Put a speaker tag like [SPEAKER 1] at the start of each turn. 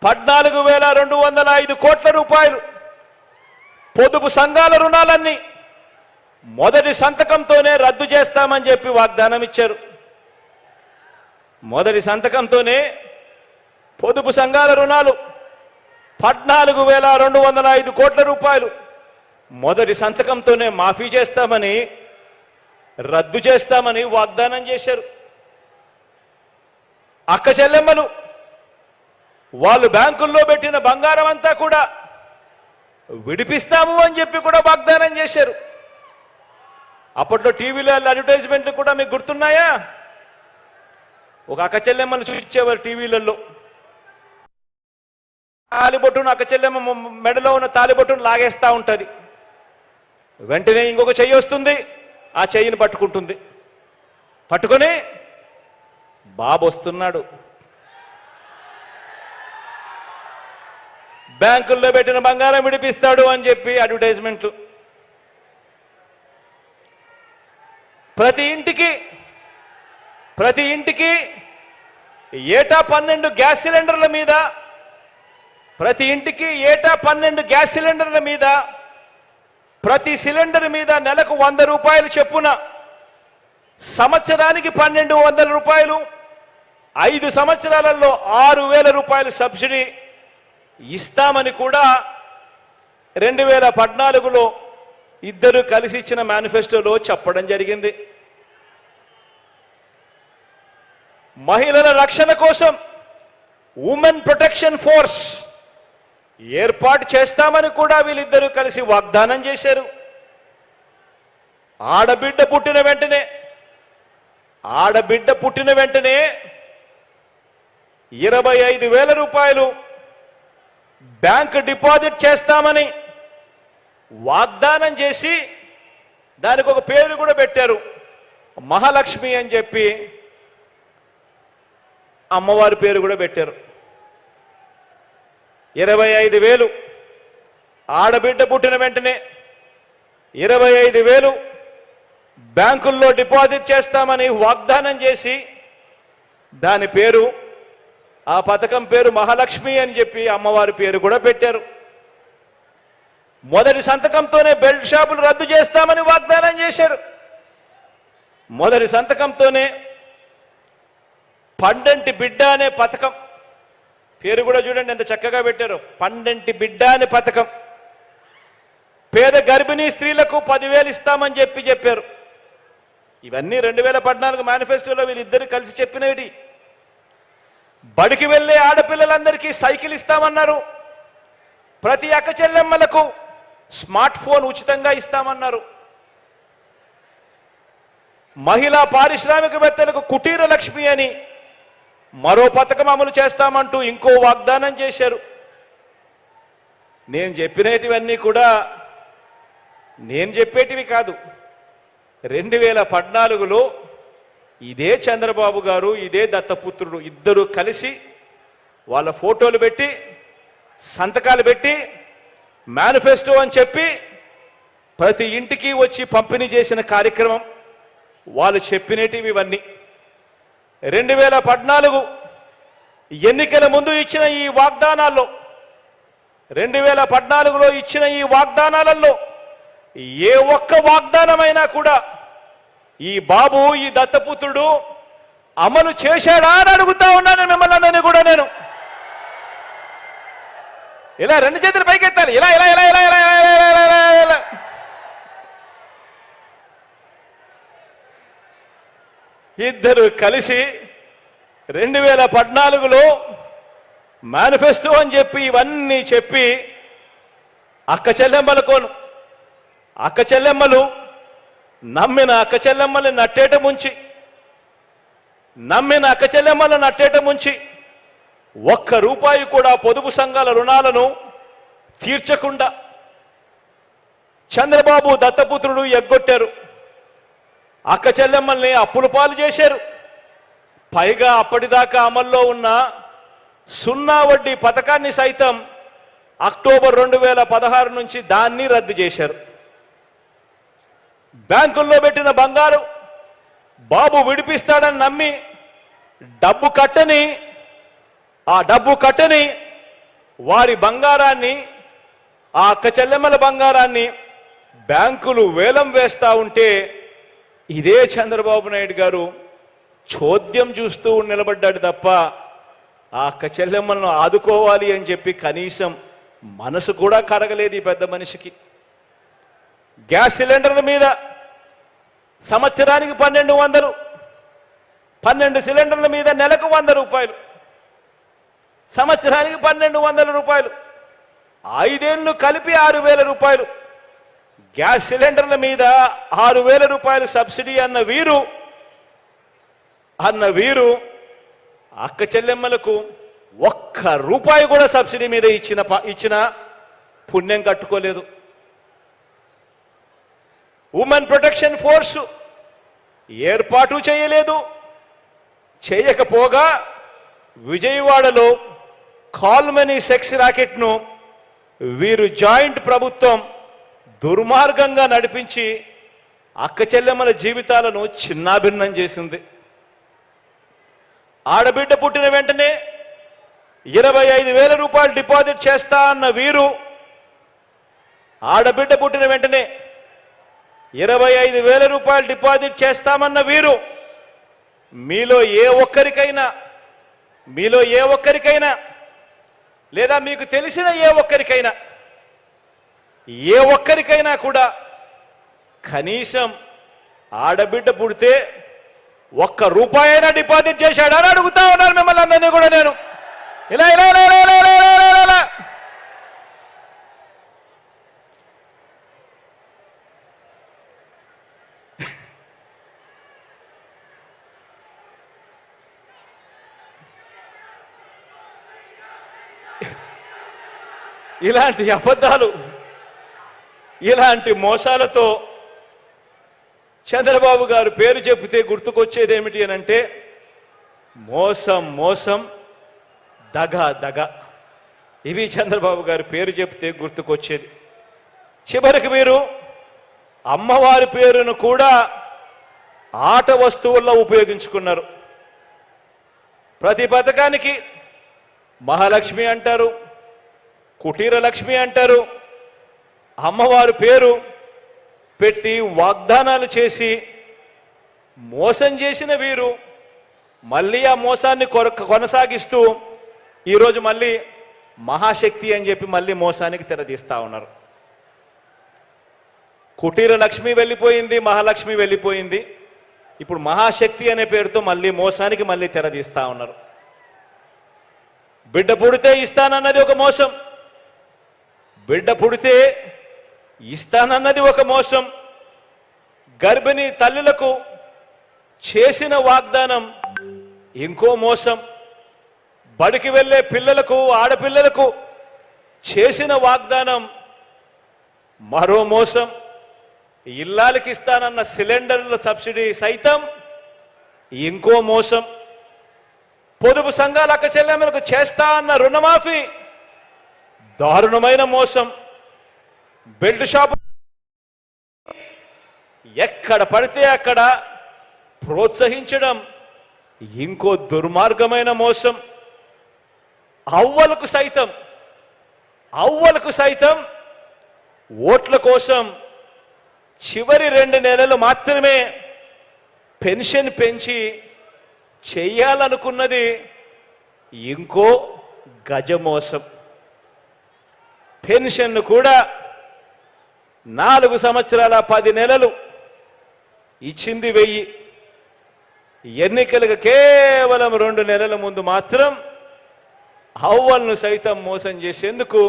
[SPEAKER 1] 14,205 కోట్ల రూపాయలు పొదుపు సంఘాల రుణాలన్నీ మొదటి సంతకంతోనే రద్దు చేస్తామని చెప్పి వాగ్దానం ఇచ్చారు. మొదటి సంతకంతోనే పొదుపు సంఘాల రుణాలు 14,205 కోట్ల రూపాయలు మొదటి సంతకంతోనే మాఫీ చేస్తామని, రద్దు చేస్తామని వాగ్దానం చేశారు. అక్క చెల్లెమ్మలు వాళ్ళు బ్యాంకుల్లో పెట్టిన బంగారం అంతా కూడా విడిపిస్తాము అని చెప్పి కూడా వాగ్దానం చేశారు. అప్పట్లో టీవీలో అడ్వర్టైజ్మెంట్లు కూడా మీకు గుర్తున్నాయా? ఒక అక్క చెల్లెమ్మను చూపించేవారు టీవీలలో. తాలిబొట్టును అక్క చెల్లెమ్మ మెడలో ఉన్న తాలిబొట్టును లాగేస్తూ ఉంటుంది. వెంటనే ఇంకొక చెయ్యి వస్తుంది, ఆ చెయ్యిని పట్టుకుంటుంది. పట్టుకొని బాబు వస్తున్నాడు, బ్యాంకుల్లో పెట్టిన బంగారం విడిపిస్తాడు అని చెప్పి అడ్వర్టైజ్మెంట్లు. ప్రతి ఇంటికి ఏటా 12 గ్యాస్ సిలిండర్ల మీద, ప్రతి ఇంటికి ఏటా 12 గ్యాస్ సిలిండర్ల మీద, ప్రతి సిలిండర్ మీద నెలకు 100 రూపాయలు చొప్పున, సంవత్సరానికి 1,200 రూపాయలు, 5 సంవత్సరాలలో 6,000 రూపాయలు సబ్సిడీ ఇస్తామని కూడా 2014లో ఇద్దరు కలిసి ఇచ్చిన మేనిఫెస్టోలో చెప్పడం జరిగింది. మహిళల రక్షణ కోసం ఉమెన్ ప్రొటెక్షన్ ఫోర్స్ ఏర్పాటు చేస్తామని కూడా వీళ్ళిద్దరూ కలిసి వాగ్దానం చేశారు. ఆడబిడ్డ పుట్టిన వెంటనే 25,000 రూపాయలు బ్యాంక్ డిపాజిట్ చేస్తామని వాగ్దానం చేసి దానికి ఒక పేరు కూడా పెట్టారు, మహాలక్ష్మి అని చెప్పి అమ్మవారి పేరు కూడా పెట్టారు. 25,000 ఆడబిడ్డ పుట్టిన వెంటనే 25,000 బ్యాంకుల్లో డిపాజిట్ చేస్తామని వాగ్దానం చేసి దాని పేరు, ఆ పథకం పేరు మహాలక్ష్మి అని చెప్పి అమ్మవారి పేరు కూడా పెట్టారు. మొదటి సంతకంతోనే బెల్ట్ షాపులు రద్దు చేస్తామని వాగ్దానం చేశారు. మొదటి సంతకంతోనే పండంటి బిడ్డ అనే పథకం పేరు కూడా చూడండి ఎంత చక్కగా పెట్టారు, పండంటి బిడ్డ అనే పథకం. పేద గర్భిణీ స్త్రీలకు 10,000 ఇస్తామని చెప్పారు. ఇవన్నీ 2014 మేనిఫెస్టోలో వీళ్ళిద్దరు కలిసి చెప్పినవి. బడికి వెళ్ళే ఆడపిల్లలందరికీ సైకిల్ ఇస్తామన్నారు. ప్రతి అక్క చెల్లెమ్మలకు స్మార్ట్ ఫోన్ ఉచితంగా ఇస్తామన్నారు. మహిళా పారిశ్రామికవేత్తలకు కుటీర లక్ష్మి అని మరో పథకం అమలు చేస్తామంటూ ఇంకో వాగ్దానం చేశారు. నేను చెప్పినటివన్నీ కూడా నేను చెప్పేటివి కాదు. 2014లో ఇదే చంద్రబాబు గారు, ఇదే దత్తపుత్రుడు ఇద్దరు కలిసి వాళ్ళ ఫోటోలు పెట్టి సంతకాలు పెట్టి మేనిఫెస్టో అని చెప్పి ప్రతి ఇంటికి వచ్చి పంపిణీ చేసిన కార్యక్రమం వాళ్ళు చెప్పినటివి ఇవన్నీ. 2014 ఎన్నికల ముందు ఇచ్చిన ఈ వాగ్దానాల్లో, 2014లో ఇచ్చిన ఈ వాగ్దానాలలో ఏ ఒక్క వాగ్దానమైనా కూడా ఈ బాబు, ఈ దత్తపుత్రుడు అమలు చేశాడా అని అడుగుతా ఉన్నాను మిమ్మల్ని అందరినీ కూడా. నేను ఇలా 2 చేతులు పైకెత్తాలి, ఇలా ఇలా ఇలా ఇలా ఇలా ఇలా ఇలా. ఇద్దరు కలిసి 2014లో మేనిఫెస్టో అని చెప్పి ఇవన్నీ చెప్పి అక్క చెల్లెమ్మలు నమ్మిన అక్క చెల్లెమ్మల్ని నట్టేట ముంచి 1 రూపాయి కూడా పొదుపు సంఘాల రుణాలను తీర్చకుండా చంద్రబాబు దత్తపుత్రుడు ఎగ్గొట్టారు. అక్క చెల్లెమ్మల్ని అప్పుల పాలు చేశారు. పైగా అప్పటిదాకా అమల్లో ఉన్న 0 వడ్డీ పథకాన్ని సైతం అక్టోబర్ 2016 నుంచి దాన్ని రద్దు చేశారు. బ్యాంకుల్లో పెట్టిన బంగారు బాబు విడిపిస్తాడని నమ్మి డబ్బు కట్టని వారి బంగారాన్ని, ఆ అక్క చెల్లెమ్మల బంగారాన్ని బ్యాంకులు వేలం వేస్తూ ఉంటే ఇదే చంద్రబాబు నాయుడు గారు చోద్యం చూస్తూ నిలబడ్డాడు తప్ప ఆ అక్క చెల్లెమ్మలను ఆదుకోవాలి అని చెప్పి కనీసం మనసు కూడా కరగలేదు ఈ పెద్ద మనిషికి. గ్యాస్ సిలిండర్ల మీద సంవత్సరానికి 12 సిలిండర్ల మీద నెలకు 100 రూపాయలు, సంవత్సరానికి 1200 రూపాయలు, 5 ఏళ్ళు కలిపి 6000 రూపాయలు. గ్యాస్ సిలిండర్ల మీద 6000 రూపాయలు సబ్సిడీ అన్న వీరు అక్క చెల్లెమ్మలకు 1 రూపాయి కూడా సబ్సిడీ మీద ఇచ్చిన పుణ్యం కట్టుకోలేదు. ఉమెన్ ప్రొటెక్షన్ ఫోర్సు ఏర్పాటు చేయలేదు. చేయకపోగా విజయవాడలో కాల్మనీ సెక్స్ ర్యాకెట్ను వీరు జాయింట్ ప్రభుత్వం దుర్మార్గంగా నడిపించి అక్క చెల్లెమ్మల జీవితాలను చిన్నాభిన్నం చేసింది. ఆడబిడ్డ పుట్టిన వెంటనే 25,000 రూపాయలు డిపాజిట్ చేస్తా అన్న వీరు, ఆడబిడ్డ పుట్టిన వెంటనే 25,000 రూపాయలు డిపాజిట్ చేస్తామన్న వీరు మీలో ఏ ఒక్కరికైనా లేదా మీకు తెలిసిన ఏ ఒక్కరికైనా కూడా కనీసం ఆడబిడ్డ పుడితే 1 రూపాయి అయినా డిపాజిట్ చేశాడా అని అడుగుతా ఉన్నారు మిమ్మల్ని అందరినీ కూడా నేను. ఇలా ఇలా ఇలా ఇలా ఇలా ఇలా ఇలాంటి అబద్ధాలు, ఇలాంటి మోసాలతో చంద్రబాబు గారు పేరు చెబితే గుర్తుకొచ్చేది ఏమిటి అని అంటే మోసం, దగ. ఇవి చంద్రబాబు గారి పేరు చెబితే గుర్తుకొచ్చేది. చివరికి మీరు అమ్మవారి పేరును కూడా ఆట వస్తువుల్లో ఉపయోగించుకున్నారు. ప్రతి పథకానికి మహాలక్ష్మి అంటారు, కుటీర లక్ష్మి అంటారు. అమ్మవారి పేరు పెట్టి వాగ్దానాలు చేసి మోసం చేసిన వీరు మళ్ళీ ఆ మోసాన్ని కొనసాగిస్తూ ఈరోజు మళ్ళీ మహాశక్తి అని చెప్పి మళ్ళీ మోసానికి తెరదీస్తా ఉన్నారు. కుటీర లక్ష్మి వెళ్ళిపోయింది, మహాలక్ష్మి వెళ్ళిపోయింది. ఇప్పుడు మహాశక్తి అనే పేరుతో మళ్ళీ మోసానికి మళ్ళీ తెరదీస్తా ఉన్నారు. బిడ్డ పుడితే ఇస్తానన్నది ఒక మోసం, బిడ్డ పుడితే ఇస్తానన్నది ఒక మోసం. గర్భిణీ తల్లులకు చేసిన వాగ్దానం ఇంకో మోసం. బడికి వెళ్ళే పిల్లలకు, ఆడపిల్లలకు చేసిన వాగ్దానం మరో మోసం. ఇల్లాలకి ఇస్తానన్న సిలిండర్ల సబ్సిడీ సైతం ఇంకో మోసం. పొదుపు సంఘాల అక్క చెల్లెమ్మలకు చేస్తా అన్న రుణమాఫీ దారుణమైన మోసం. బెల్ట్ షాపు ఎక్కడ పడితే అక్కడ ప్రోత్సహించడం ఇంకో దుర్మార్గమైన మోసం. అవ్వలకు సైతం ఓట్ల కోసం చివరి 2 నెలలు మాత్రమే పెన్షన్ పెంచి చెయ్యాలనుకున్నది ఇంకో గజమోసం. పెన్షన్ కూడా 4 సంవత్సరాల 10 నెలలు ఇచ్చింది 1000. ఎన్నికలకు కేవలం 2 నెలల ముందు మాత్రం అవ్వలను సైతం మోసం చేసేందుకు